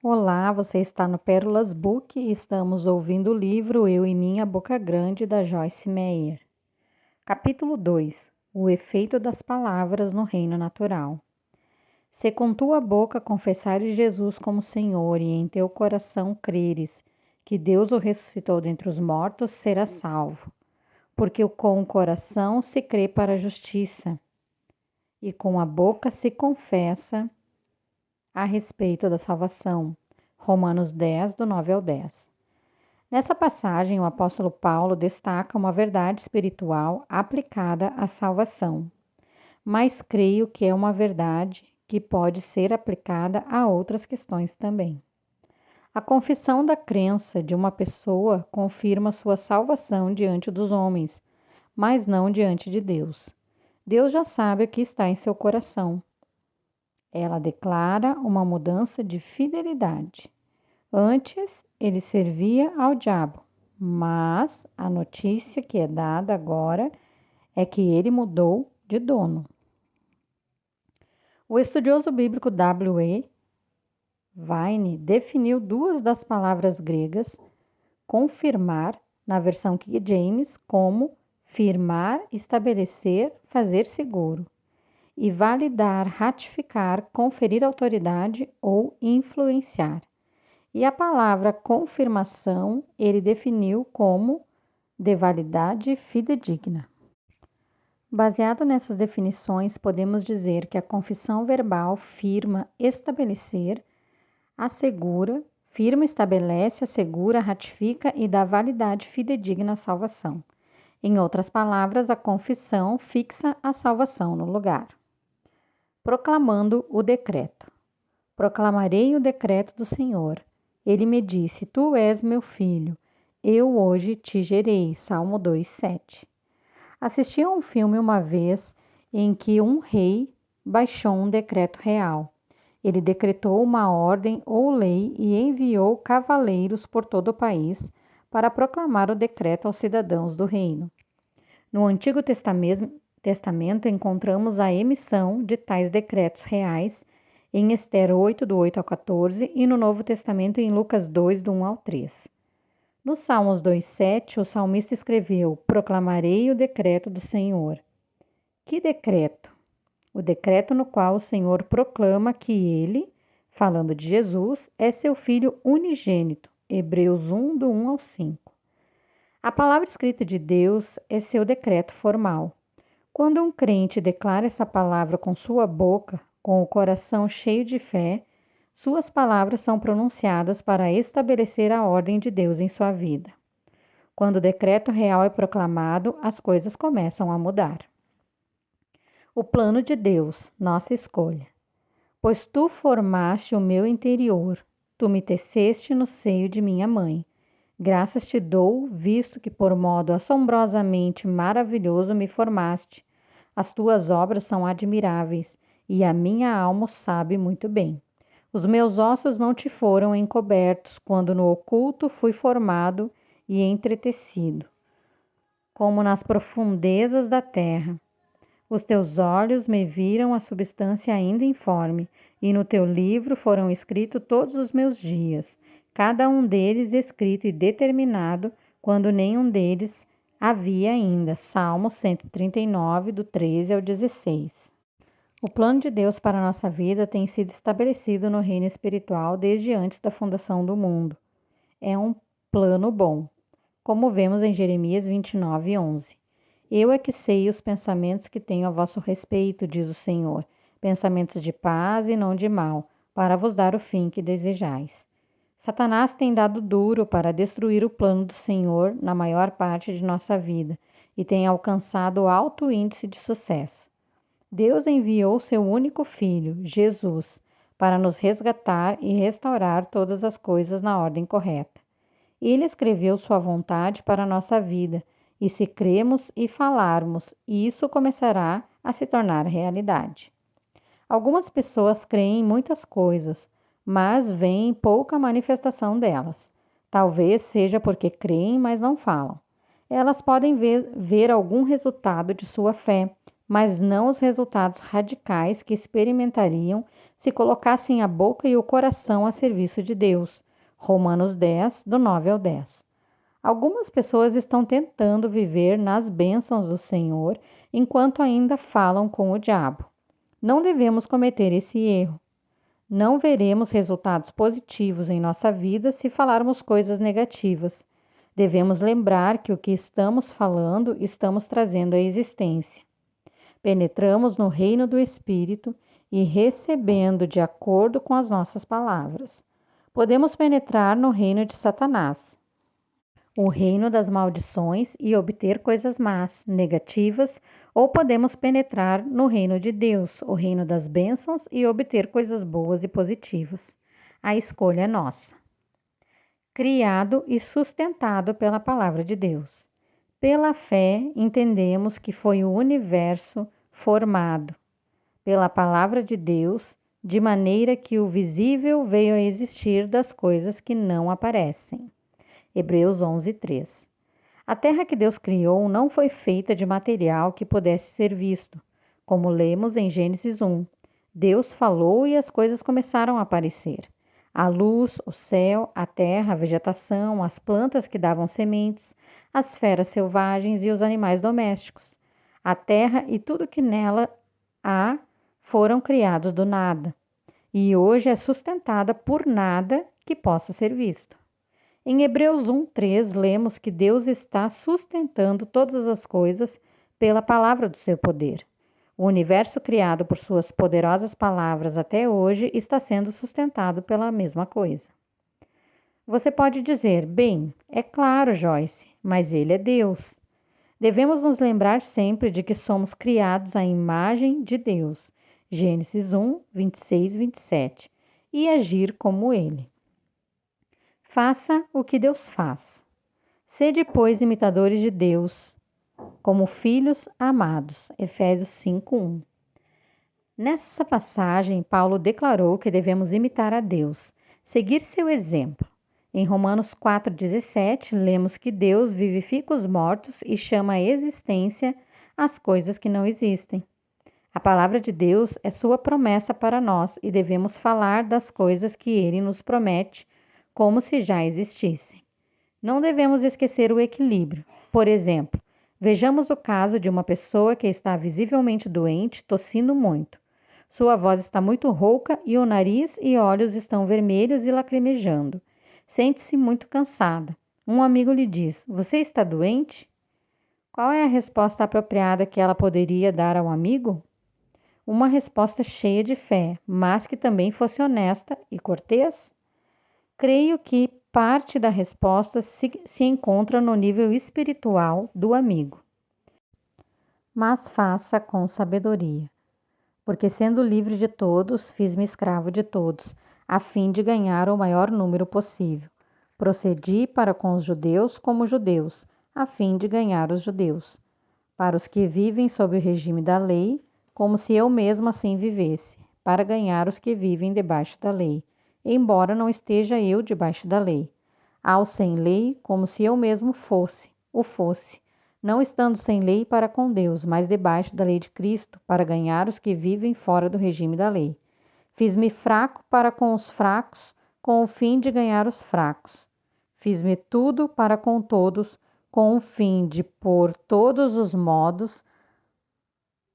Olá, você está no Pérolas Book e estamos ouvindo o livro Eu e Minha Boca Grande, da Joyce Meyer. Capítulo 2. O efeito das palavras no reino natural. Se com tua boca confessares Jesus como Senhor e em teu coração creres que Deus o ressuscitou dentre os mortos, serás salvo. Porque com o coração se crê para a justiça e com a boca se confessa a respeito da salvação. Romanos 10, do 9 ao 10. Nessa passagem, o apóstolo Paulo destaca uma verdade espiritual aplicada à salvação, mas creio que é uma verdade que pode ser aplicada a outras questões também. A confissão da crença de uma pessoa confirma sua salvação diante dos homens, mas não diante de Deus. Deus já sabe o que está em seu coração. Ela declara uma mudança de fidelidade. Antes, ele servia ao diabo, mas a notícia que é dada agora é que ele mudou de dono. O estudioso bíblico W.E. Vine definiu duas das palavras gregas confirmar, na versão King James, como firmar, estabelecer, fazer seguro, e validar, ratificar, conferir autoridade ou influenciar. E a palavra confirmação ele definiu como de validade fidedigna. Baseado nessas definições, podemos dizer que a confissão verbal firma, estabelecer, assegura, firma, estabelece, assegura, ratifica e dá validade fidedigna à salvação. Em outras palavras, a confissão fixa a salvação no lugar. Proclamando o decreto. Proclamarei o decreto do Senhor. Ele me disse, tu és meu filho, eu hoje te gerei. Salmo 2:7. Assisti a um filme uma vez em que um rei baixou um decreto real. Ele decretou uma ordem ou lei e enviou cavaleiros por todo o país para proclamar o decreto aos cidadãos do reino. No Antigo Testamento encontramos a emissão de tais decretos reais em Ester 8, do 8 ao 14, e no Novo Testamento em Lucas 2, do 1 ao 3. No Salmos 2:7, o salmista escreveu: Proclamarei o decreto do Senhor. Que decreto? O decreto no qual o Senhor proclama que ele, falando de Jesus, é seu Filho unigênito. Hebreus 1, do 1 ao 5. A palavra escrita de Deus é seu decreto formal. Quando um crente declara essa palavra com sua boca, com o coração cheio de fé, suas palavras são pronunciadas para estabelecer a ordem de Deus em sua vida. Quando o decreto real é proclamado, as coisas começam a mudar. O plano de Deus, nossa escolha. Pois tu formaste o meu interior, tu me teceste no seio de minha mãe. Graças te dou, visto que por modo assombrosamente maravilhoso me formaste. As tuas obras são admiráveis, e a minha alma o sabe muito bem. Os meus ossos não te foram encobertos, quando no oculto fui formado e entretecido, como nas profundezas da terra. Os teus olhos me viram a substância ainda informe, e no teu livro foram escritos todos os meus dias, cada um deles escrito e determinado, quando nenhum deles havia ainda. Salmo 139, do 13 ao 16. O plano de Deus para a nossa vida tem sido estabelecido no reino espiritual desde antes da fundação do mundo. É um plano bom, como vemos em Jeremias 29, 11. Eu é que sei os pensamentos que tenho a vosso respeito, diz o Senhor, pensamentos de paz e não de mal, para vos dar o fim que desejais. Satanás tem dado duro para destruir o plano do Senhor na maior parte de nossa vida e tem alcançado alto índice de sucesso. Deus enviou seu único Filho, Jesus, para nos resgatar e restaurar todas as coisas na ordem correta. Ele escreveu sua vontade para a nossa vida, e se cremos e falarmos, isso começará a se tornar realidade. Algumas pessoas creem em muitas coisas, mas veem pouca manifestação delas. Talvez seja porque creem, mas não falam. Elas podem ver algum resultado de sua fé, mas não os resultados radicais que experimentariam se colocassem a boca e o coração a serviço de Deus. Romanos 10, do 9 ao 10. Algumas pessoas estão tentando viver nas bênçãos do Senhor enquanto ainda falam com o diabo. Não devemos cometer esse erro. Não veremos resultados positivos em nossa vida se falarmos coisas negativas. Devemos lembrar que o que estamos falando, estamos trazendo à existência. Penetramos no reino do Espírito e recebendo de acordo com as nossas palavras. Podemos penetrar no reino de Satanás, o reino das maldições, e obter coisas más, negativas, ou podemos penetrar no reino de Deus, o reino das bênçãos, e obter coisas boas e positivas. A escolha é nossa. Criado e sustentado pela palavra de Deus. Pela fé, entendemos que foi o universo formado pela palavra de Deus, de maneira que o visível veio a existir das coisas que não aparecem. Hebreus 11:3. A terra que Deus criou não foi feita de material que pudesse ser visto, como lemos em Gênesis 1. Deus falou e as coisas começaram a aparecer. A luz, o céu, a terra, a vegetação, as plantas que davam sementes, as feras selvagens e os animais domésticos. A terra e tudo que nela há foram criados do nada, e hoje é sustentada por nada que possa ser visto. Em Hebreus 1:3, lemos que Deus está sustentando todas as coisas pela palavra do seu poder. O universo criado por suas poderosas palavras até hoje está sendo sustentado pela mesma coisa. Você pode dizer, bem, é claro, Joyce, mas ele é Deus. Devemos nos lembrar sempre de que somos criados à imagem de Deus, Gênesis 1, 26, 27, e agir como ele. Faça o que Deus faz. Sede, pois, imitadores de Deus, como filhos amados. Efésios 5:1. Nessa passagem, Paulo declarou que devemos imitar a Deus, seguir seu exemplo. Em Romanos 4:17, lemos que Deus vivifica os mortos e chama à existência as coisas que não existem. A palavra de Deus é sua promessa para nós e devemos falar das coisas que ele nos promete como se já existissem. Não devemos esquecer o equilíbrio. Por exemplo, vejamos o caso de uma pessoa que está visivelmente doente, tossindo muito. Sua voz está muito rouca e o nariz e olhos estão vermelhos e lacrimejando. Sente-se muito cansada. Um amigo lhe diz: "Você está doente?" Qual é a resposta apropriada que ela poderia dar ao amigo? Uma resposta cheia de fé, mas que também fosse honesta e cortês? Creio que parte da resposta se encontra no nível espiritual do amigo. Mas faça com sabedoria, porque sendo livre de todos, fiz-me escravo de todos, a fim de ganhar o maior número possível. Procedi para com os judeus como judeus, a fim de ganhar os judeus. Para os que vivem sob o regime da lei, como se eu mesmo assim vivesse, para ganhar os que vivem debaixo da lei, embora não esteja eu debaixo da lei. Ao sem lei, como se eu mesmo fosse, não estando sem lei para com Deus, mas debaixo da lei de Cristo, para ganhar os que vivem fora do regime da lei. Fiz-me fraco para com os fracos, com o fim de ganhar os fracos. Fiz-me tudo para com todos, com o fim de, por todos os modos,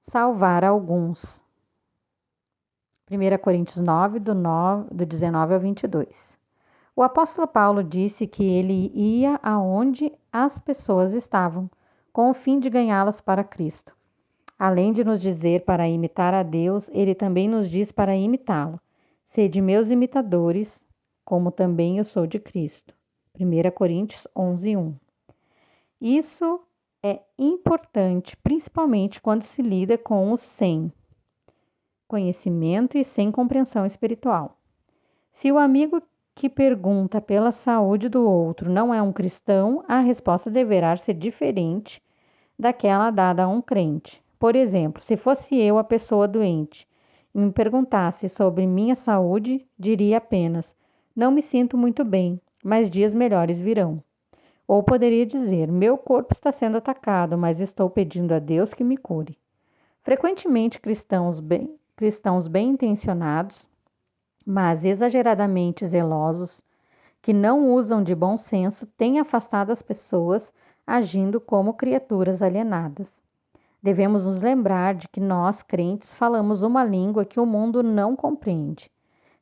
salvar alguns. 1 Coríntios 9, do 19 ao 22. O apóstolo Paulo disse que ele ia aonde as pessoas estavam, com o fim de ganhá-las para Cristo. Além de nos dizer para imitar a Deus, ele também nos diz para imitá-lo. Sede meus imitadores, como também eu sou de Cristo. 1 Coríntios 11:1. Isso é importante, principalmente quando se lida com os sem conhecimento e sem compreensão espiritual. Se o amigo que pergunta pela saúde do outro não é um cristão, a resposta deverá ser diferente daquela dada a um crente. Por exemplo, se fosse eu a pessoa doente e me perguntasse sobre minha saúde, diria apenas: não me sinto muito bem, mas dias melhores virão. Ou poderia dizer: meu corpo está sendo atacado, mas estou pedindo a Deus que me cure. Frequentemente, cristãos bem intencionados, mas exageradamente zelosos, que não usam de bom senso, têm afastado as pessoas, agindo como criaturas alienadas. Devemos nos lembrar de que nós, crentes, falamos uma língua que o mundo não compreende.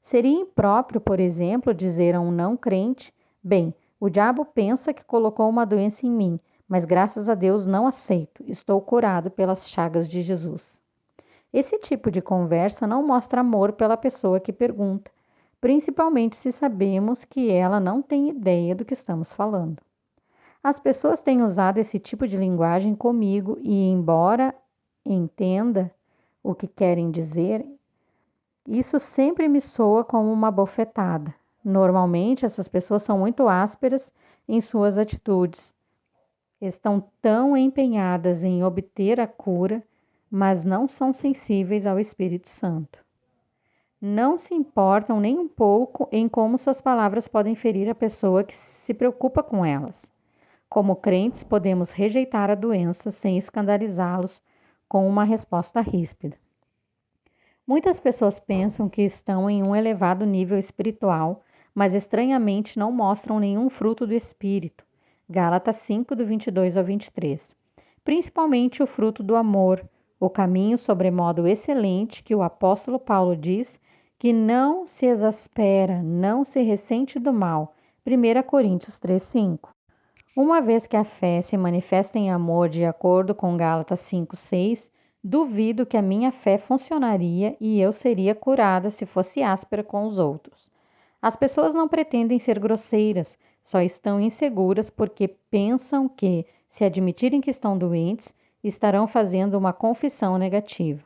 Seria impróprio, por exemplo, dizer a um não crente: bem, o diabo pensa que colocou uma doença em mim, mas graças a Deus não aceito, estou curado pelas chagas de Jesus. Esse tipo de conversa não mostra amor pela pessoa que pergunta, principalmente se sabemos que ela não tem ideia do que estamos falando. As pessoas têm usado esse tipo de linguagem comigo e, embora entenda o que querem dizer, isso sempre me soa como uma bofetada. Normalmente, essas pessoas são muito ásperas em suas atitudes. Estão tão empenhadas em obter a cura, mas não são sensíveis ao Espírito Santo. Não se importam nem um pouco em como suas palavras podem ferir a pessoa que se preocupa com elas. Como crentes, podemos rejeitar a doença sem escandalizá-los com uma resposta ríspida. Muitas pessoas pensam que estão em um elevado nível espiritual, mas estranhamente não mostram nenhum fruto do Espírito. Gálatas 5, do 22 ao 23. Principalmente o fruto do amor, o caminho sobremodo excelente que o apóstolo Paulo diz que não se exaspera, não se ressente do mal. 1 Coríntios 3, 5. Uma vez que a fé se manifesta em amor de acordo com Gálatas 5:6, duvido que a minha fé funcionaria e eu seria curada se fosse áspera com os outros. As pessoas não pretendem ser grosseiras, só estão inseguras porque pensam que, se admitirem que estão doentes, estarão fazendo uma confissão negativa.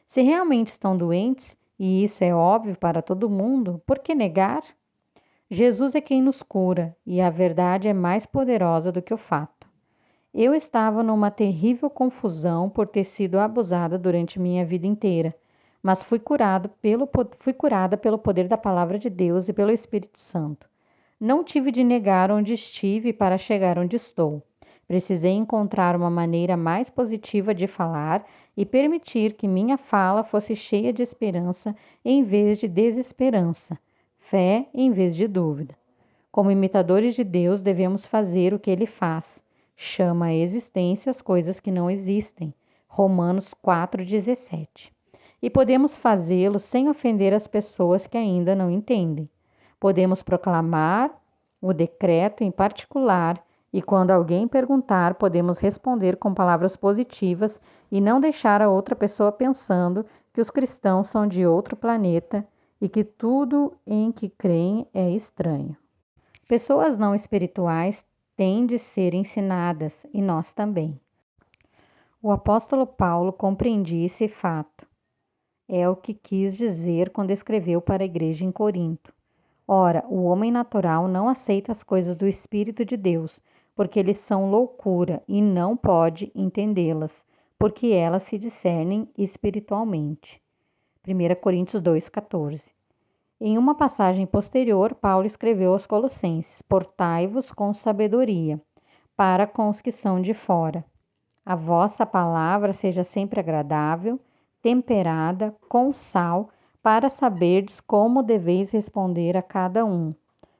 Se realmente estão doentes, e isso é óbvio para todo mundo, por que negar? Jesus é quem nos cura e a verdade é mais poderosa do que o fato. Eu estava numa terrível confusão por ter sido abusada durante minha vida inteira, mas fui curada pelo poder da palavra de Deus e pelo Espírito Santo. Não tive de negar onde estive para chegar onde estou. Precisei encontrar uma maneira mais positiva de falar e permitir que minha fala fosse cheia de esperança em vez de desesperança, fé em vez de dúvida. Como imitadores de Deus, devemos fazer o que ele faz. Chama à existência as coisas que não existem. Romanos 4,17. E podemos fazê-lo sem ofender as pessoas que ainda não entendem. Podemos proclamar o decreto em particular e, quando alguém perguntar, podemos responder com palavras positivas e não deixar a outra pessoa pensando que os cristãos são de outro planeta e que tudo em que creem é estranho. Pessoas não espirituais têm de ser ensinadas e nós também. O apóstolo Paulo compreendia esse fato. É o que quis dizer quando escreveu para a igreja em Corinto. Ora, o homem natural não aceita as coisas do Espírito de Deus, porque eles são loucura e não pode entendê-las, porque elas se discernem espiritualmente. 1 Coríntios 2,14. Em uma passagem posterior, Paulo escreveu aos Colossenses: Portai-vos com sabedoria, para com os que são de fora. A vossa palavra seja sempre agradável, temperada, com sal, para saberdes como deveis responder a cada um.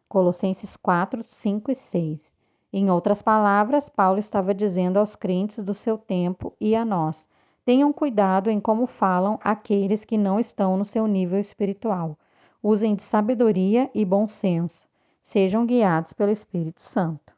Colossenses 4, 5 e 6. Em outras palavras, Paulo estava dizendo aos crentes do seu tempo e a nós: tenham cuidado em como falam aqueles que não estão no seu nível espiritual. Usem de sabedoria e bom senso. Sejam guiados pelo Espírito Santo.